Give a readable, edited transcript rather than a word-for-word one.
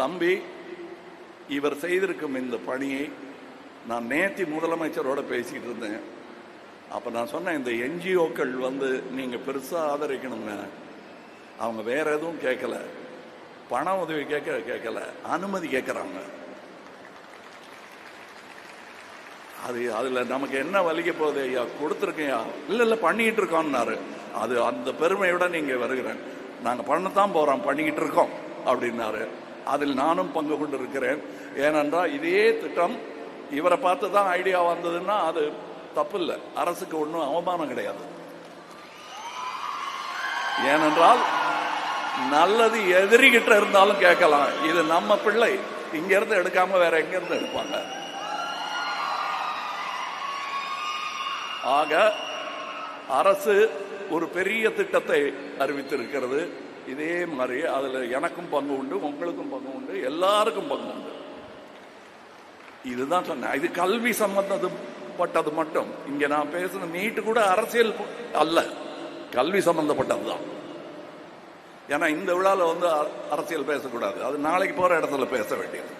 தம்பி, இவர் செய்திருக்கும் இந்த பணியை நான் நேத்தி முதலமைச்சரோட பேசிட்டு இருந்தேன். அப்ப நான் சொன்னேன், இந்த என்ஜிஓக்கள் நீங்க பெருசா ஆதரிக்கணுங்க. அவங்க வேற எதுவும் கேட்கல, பண உதவி கேட்கல, அனுமதி கேட்கறாங்க. அதுல நமக்கு என்ன வலிக்க போகுது? ஐயா கொடுத்துருக்கையா? இல்ல பண்ணிக்கிட்டு இருக்கோம்னாரு. அது அந்த பெருமையோட நீங்க வருகிறேன், நாங்க பண்ணத்தான் போறோம், பண்ணிக்கிட்டு இருக்கோம் அப்படின்னாரு. அதில் நானும் பங்கு கொண்டு இருக்கிறேன். ஏனென்றால் இதே திட்டம் இவரை பார்த்து தான் ஐடியா வந்ததுன்னா அது தப்பு இல்லை, அரசுக்கு ஒன்றும் அவமானம் கிடையாது. ஏனென்றால் நல்லது எதிரிகிட்ட இருந்தாலும் கேட்கலாம். இது நம்ம பிள்ளை, இங்க இருந்து எடுக்காம வேற எங்க இருந்து எடுப்பாங்க? ஆக அரசு ஒரு பெரிய திட்டத்தை அறிவித்திருக்கிறது. இதே மாதிரி அதுல எனக்கும் பங்கு உண்டு, உங்களுக்கும் பங்கு உண்டு, எல்லாருக்கும் பங்கு உண்டு. இதுதான் சொன்னேன். இது கல்வி சம்பந்தப்பட்டது மட்டும். இங்க நான் பேசுன நீட்டு கூட அரசியல் அல்ல, கல்வி சம்பந்தப்பட்டதுதான். ஏன்னா இந்த விழால அரசியல் பேசக்கூடாது, அது நாளைக்கு போற இடத்துல பேச வேண்டியது.